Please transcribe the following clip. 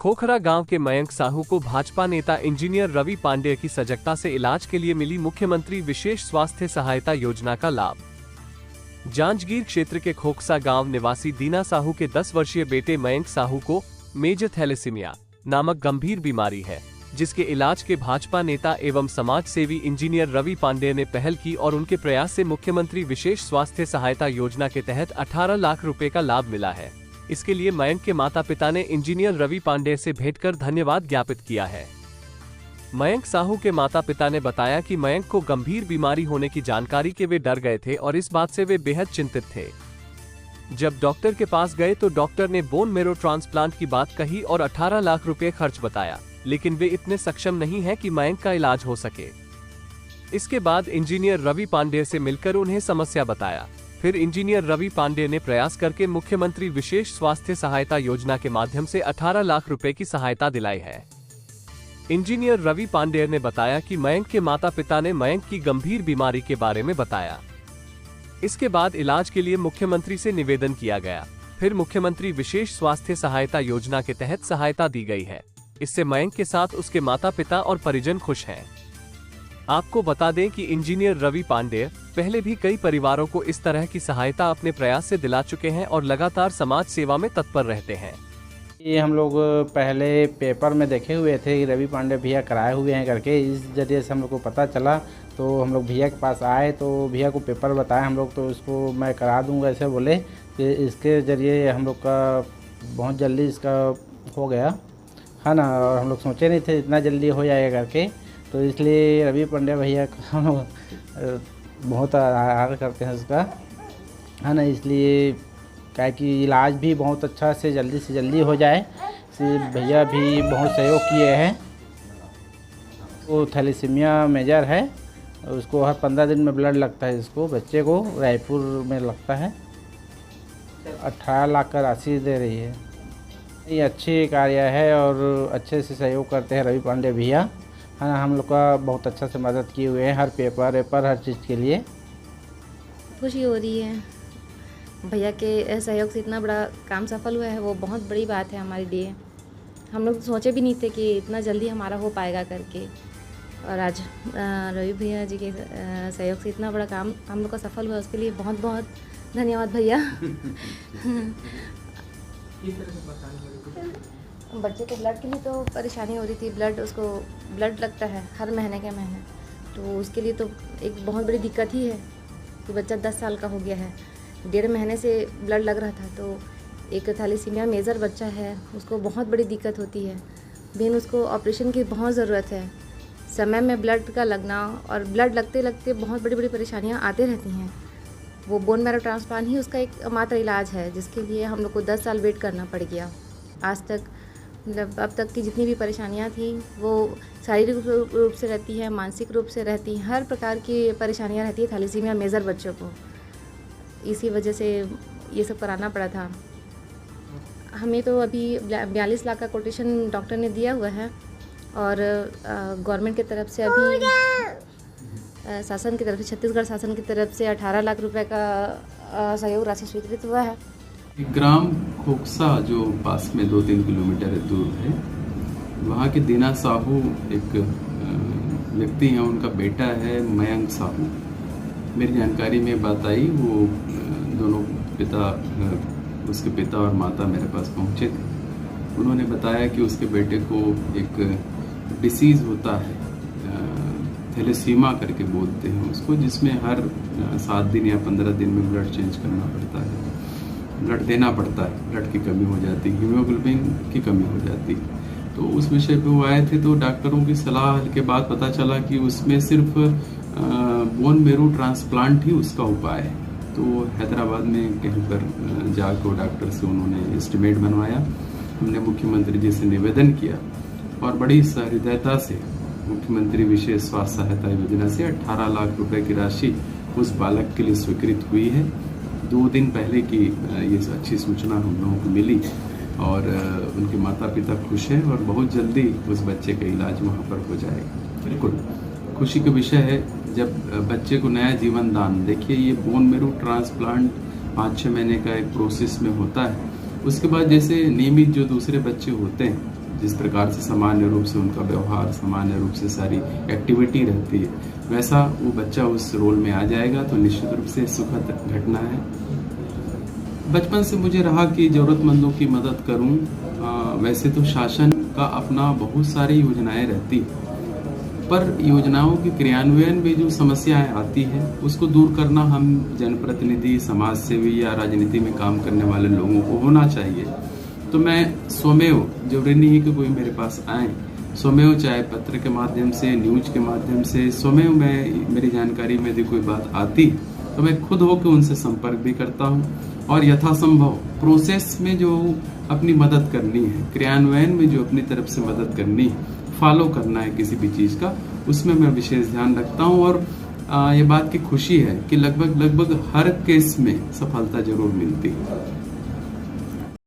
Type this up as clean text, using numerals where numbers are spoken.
खोखरा गांव के मयंक साहू को भाजपा नेता इंजीनियर रवि पांडेय की सजगता से इलाज के लिए मिली मुख्यमंत्री विशेष स्वास्थ्य सहायता योजना का लाभ। जांजगीर क्षेत्र के खोखसा गांव निवासी दीना साहू के 10 वर्षीय बेटे मयंक साहू को मेजर थैलेसीमिया नामक गंभीर बीमारी है, जिसके इलाज के भाजपा नेता एवं समाज सेवी इंजीनियर रवि पांडेय ने पहल की और उनके प्रयास से मुख्यमंत्री विशेष स्वास्थ्य सहायता योजना के तहत 18 लाख रुपए का लाभ मिला है। इसके लिए मयंक के माता पिता ने इंजीनियर रवि पांडेय से भेंट कर धन्यवाद ज्ञापित किया है। मयंक साहू के माता पिता ने बताया कि मयंक को गंभीर बीमारी होने की जानकारी के वे डर गए थे और इस बात से वे बेहद चिंतित थे। जब डॉक्टर के पास गए तो डॉक्टर ने बोन मैरो ट्रांसप्लांट की बात कही और 18 लाख रुपए खर्च बताया, लेकिन वे इतने सक्षम नहीं हैं कि मयंक का इलाज हो सके। इसके बाद इंजीनियर रवि पांडेय से मिलकर उन्हें समस्या बताया। फिर इंजीनियर रवि पांडेय ने प्रयास करके मुख्यमंत्री विशेष स्वास्थ्य सहायता योजना के माध्यम से 18 लाख रुपए की सहायता दिलाई है। इंजीनियर रवि पांडेय ने बताया कि मयंक के माता पिता ने मयंक की गंभीर बीमारी के बारे में बताया। इसके बाद इलाज के लिए मुख्यमंत्री से निवेदन किया गया। फिर मुख्यमंत्री विशेष स्वास्थ्य सहायता योजना के तहत सहायता दी गई है। इससे मयंक के साथ उसके माता पिता और परिजन खुश हैं। आपको बता दें कि इंजीनियर रवि पांडेय पहले भी कई परिवारों को इस तरह की सहायता अपने प्रयास से दिला चुके हैं और लगातार समाज सेवा में तत्पर रहते हैं। ये हम लोग पहले पेपर में देखे हुए थे कि रवि पांडेय भैया कराए हुए हैं करके, इस जरिए से हम लोग को पता चला तो हम लोग भैया के पास आए तो भैया को पेपर बताया हम लोग, तो इसको मैं करा दूंगा ऐसे बोले कि इसके ज़रिए हम लोग का बहुत जल्दी इसका हो गया है ना, और हम लोग सोचे नहीं थे इतना जल्दी हो जाएगा करके, तो इसलिए रवि पांडेय भैया का हम लोग बहुत आभार करते हैं उसका है ना। इसलिए क्या कि इलाज भी बहुत अच्छा से जल्दी हो जाए, इसलिए भैया भी बहुत सहयोग किए हैं। वो थैलेसीमिया मेजर है, उसको हर 15 दिन में ब्लड लगता है, इसको बच्चे को रायपुर में लगता है। 18 लाख का राशि दे रही है। ये अच्छी कार्य है और अच्छे से सहयोग करते हैं रवि पांडेय भैया है ना। हम लोग का बहुत अच्छा से मदद किए हुए हैं हर पेपर हर चीज़ के लिए। खुशी हो रही है, भैया के सहयोग से इतना बड़ा काम सफल हुआ है, वो बहुत बड़ी बात है हमारे लिए। हम लोग सोचे भी नहीं थे कि इतना जल्दी हमारा हो पाएगा करके, और आज रवि भैया जी के सहयोग से इतना बड़ा काम हम लोग का सफल हुआ, उसके लिए बहुत बहुत धन्यवाद भैया। बच्चे को ब्लड के लिए तो परेशानी हो रही थी, ब्लड लगता है हर महीने के महीने, तो उसके लिए तो एक बहुत बड़ी दिक्कत ही है कि बच्चा 10 साल का हो गया है, 1.5 महीने से ब्लड लग रहा था। तो एक थैलेसीमिया मेजर बच्चा है, उसको बहुत बड़ी दिक्कत होती है, मेन उसको ऑपरेशन की बहुत ज़रूरत है। समय में ब्लड का लगना और ब्लड लगते लगते बहुत बड़ी बड़ी परेशानियाँ आती रहती हैं। वो बोन मैरो ट्रांसप्लांट ही उसका एक मात्र इलाज है, जिसके लिए हम लोग को 10 साल वेट करना पड़ गया। आज तक मतलब अब तक की जितनी भी परेशानियां थी वो शारीरिक रूप से रहती है, मानसिक रूप से रहती हैं, हर प्रकार की परेशानियां रहती है थैलेसीमिया मेजर बच्चों को। इसी वजह से ये सब कराना पड़ा था हमें। तो अभी 42 लाख का कोटेशन डॉक्टर ने दिया हुआ है और गवर्नमेंट की तरफ से अभी शासन की तरफ से, छत्तीसगढ़ शासन की तरफ से 18 लाख रुपए का सहयोग राशि स्वीकृत हुआ है। ग्राम खोखसा जो पास में 2-3 किलोमीटर दूर है, वहाँ के दीना साहू एक व्यक्ति हैं, उनका बेटा है मयंक साहू। मेरी जानकारी में बात आई, वो दोनों उसके पिता और माता मेरे पास पहुँचे थे। उन्होंने बताया कि उसके बेटे को एक डिसीज़ होता है, थैलेसीमा करके बोलते हैं उसको, जिसमें हर 7 दिन या 15 दिन में ब्लड चेंज करना पड़ता है, ब्लड देना पड़ता है, ब्लड की कमी हो जाती, हीमोग्लोबिन की कमी हो जाती। तो उस विषय पे वो आए थे, तो डॉक्टरों की सलाह के बाद पता चला कि उसमें सिर्फ बोन मैरो ट्रांसप्लांट ही उसका उपाय है। तो हैदराबाद में कहीं पर जाकर डॉक्टर से उन्होंने एस्टिमेट बनवाया। हमने मुख्यमंत्री जी से निवेदन किया और बड़ी सहृदयता से मुख्यमंत्री विशेष स्वास्थ्य सहायता योजना से 18 लाख रुपए की राशि उस बालक के लिए स्वीकृत हुई है। 2 दिन पहले की ये अच्छी सूचना हम लोगों को मिली और उनके माता पिता खुश हैं और बहुत जल्दी उस बच्चे का इलाज वहाँ पर हो जाएगा। बिल्कुल खुशी का विषय है जब बच्चे को नया जीवन दान। देखिए, ये बोन मैरो ट्रांसप्लांट 5-6 महीने का एक प्रोसेस में होता है। उसके बाद जैसे नियमित जो दूसरे बच्चे होते हैं, जिस प्रकार से सामान्य रूप से उनका व्यवहार, सामान्य रूप से सारी एक्टिविटी रहती है, वैसा वो बच्चा उस रोल में आ जाएगा तो निश्चित रूप से सुखद घटना है। बचपन से मुझे रहा कि ज़रूरतमंदों की मदद करूं। वैसे तो शासन का अपना बहुत सारी योजनाएं रहती, पर योजनाओं के क्रियान्वयन में जो समस्याएं आती है उसको दूर करना हम जनप्रतिनिधि, समाज सेवी या राजनीति में काम करने वाले लोगों को होना चाहिए। तो मैं स्वमेव, जरूरी नहीं है कि कोई मेरे पास आए, स्वमेव चाहे पत्र के माध्यम से, न्यूज के माध्यम से, स्वमेव मैं मेरी जानकारी में यदि कोई बात आती तो मैं खुद होकर उनसे संपर्क भी करता हूँ और यथासंभव प्रोसेस में जो अपनी मदद करनी है, क्रियान्वयन में जो अपनी तरफ से मदद करनी है, फॉलो करना है किसी भी चीज़ का, उसमें मैं विशेष ध्यान रखता हूँ। और ये बात की खुशी है कि लगभग हर केस में सफलता जरूर मिलती है।